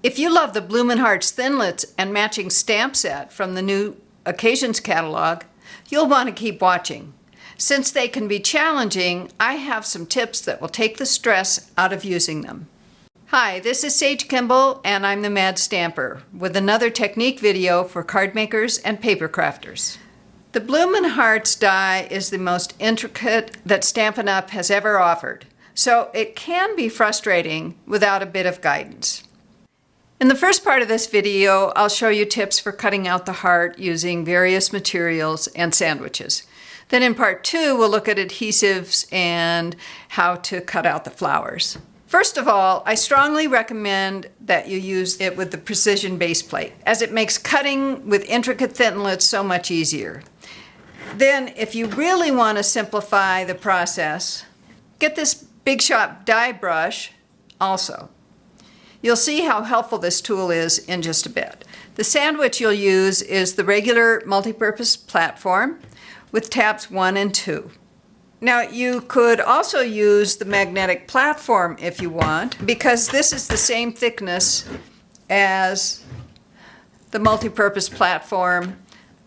If you love the Bloomin' Thinlits and matching stamp set from the new Occasions catalog, you'll want to keep watching. Since they can be challenging, I have some tips that will take the stress out of using them. Hi, this is Sage Kimball, and I'm the Mad Stamper, with another technique video for card makers and paper crafters. The Bloomin' Hearts die is the most intricate that Stampin' Up! Has ever offered, so it can be frustrating without a bit of guidance. In the first part of this video, I'll show you tips for cutting out the heart using various materials and sandwiches. Then in part 2, we'll look at adhesives and how to cut out the flowers. First of all, I strongly recommend that you use it with the precision base plate, as it makes cutting with intricate Thinlits so much easier. Then, if you really want to simplify the process, get this Big Shot die brush also. You'll see how helpful this tool is in just a bit. The sandwich you'll use is the regular multi-purpose platform with tabs 1 and 2. Now, you could also use the magnetic platform if you want, because this is the same thickness as the multi-purpose platform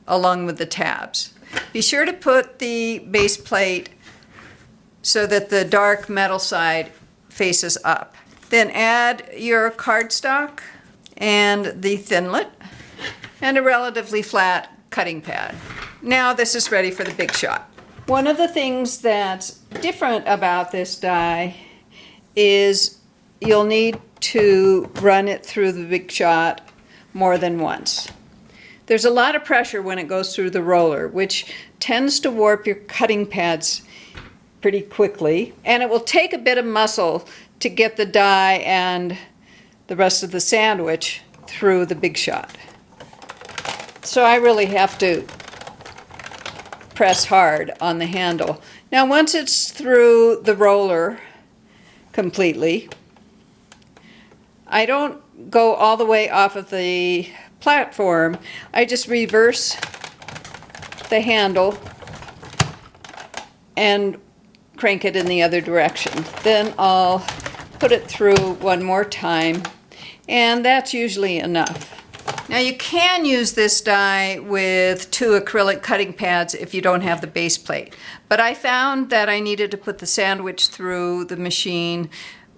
along with the tabs. Be sure to put the base plate so that the dark metal side faces up. Then add your cardstock and the Thinlit and a relatively flat cutting pad. Now this is ready for the Big Shot. One of the things that's different about this die is you'll need to run it through the Big Shot more than once. There's a lot of pressure when it goes through the roller, which tends to warp your cutting pads pretty quickly, and it will take a bit of muscle to get the die and the rest of the sandwich through the Big Shot. So I really have to press hard on the handle. Now once it's through the roller completely, I don't go all the way off of the platform. I just reverse the handle and crank it in the other direction. Then I'll put it through one more time, and that's usually enough. Now you can use this die with 2 acrylic cutting pads if you don't have the base plate, but I found that I needed to put the sandwich through the machine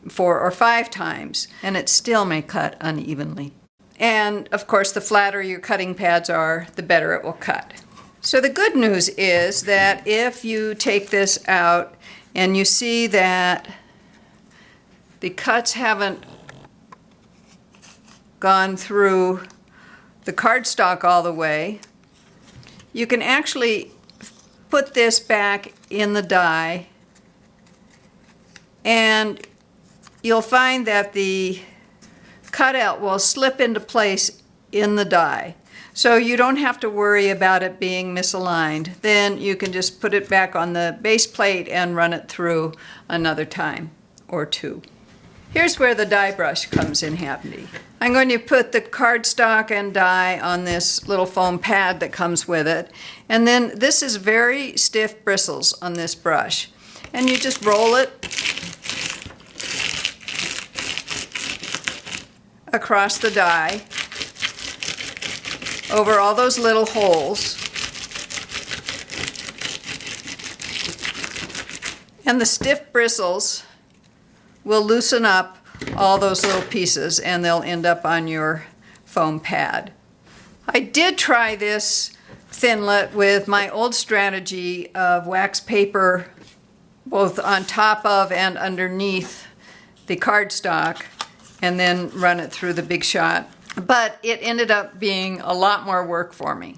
4 or 5 times, and it still may cut unevenly. And of course, the flatter your cutting pads are, the better it will cut. So the good news is that if you take this out and you see that the cuts haven't gone through the cardstock all the way, you can actually put this back in the die, and you'll find that the cutout will slip into place in the die. So you don't have to worry about it being misaligned. Then you can just put it back on the base plate and run it through another time or 2. Here's where the die brush comes in handy. I'm going to put the cardstock and die on this little foam pad that comes with it. And then this is very stiff bristles on this brush. And you just roll it across the die over all those little holes. And the stiff bristles will loosen up all those little pieces, and they'll end up on your foam pad. I did try this Thinlit with my old strategy of wax paper both on top of and underneath the cardstock, and then run it through the Big Shot. But it ended up being a lot more work for me.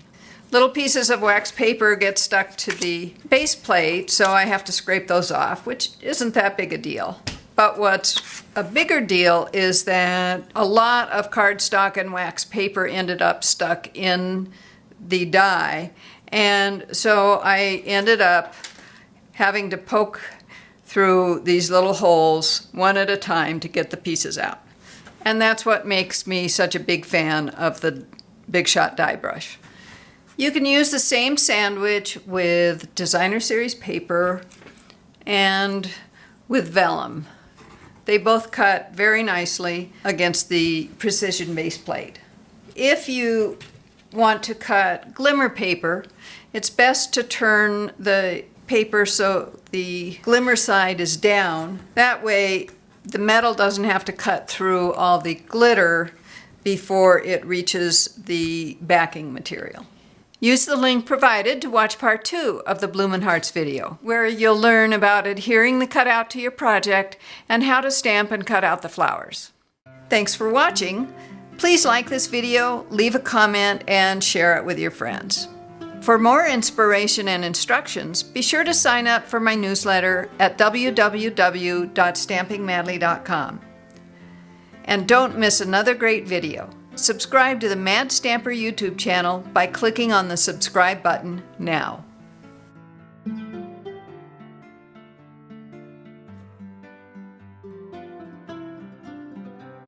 Little pieces of wax paper get stuck to the base plate, so I have to scrape those off, which isn't that big a deal. But what's a bigger deal is that a lot of cardstock and wax paper ended up stuck in the die, and so I ended up having to poke through these little holes one at a time to get the pieces out. And that's what makes me such a big fan of the Big Shot die brush. You can use the same sandwich with designer series paper and with vellum. They both cut very nicely against the precision base plate. If you want to cut glimmer paper, it's best to turn the paper so the glimmer side is down. That way the metal doesn't have to cut through all the glitter before it reaches the backing material. Use the link provided to watch part 2 of the Bloomin' Hearts video, where you'll learn about adhering the cutout to your project and how to stamp and cut out the flowers. Thanks for watching. Please like this video, leave a comment, and share it with your friends. For more inspiration and instructions, be sure to sign up for my newsletter at www.stampingmadly.com. And don't miss another great video. Subscribe to the Mad Stamper YouTube channel by clicking on the subscribe button now.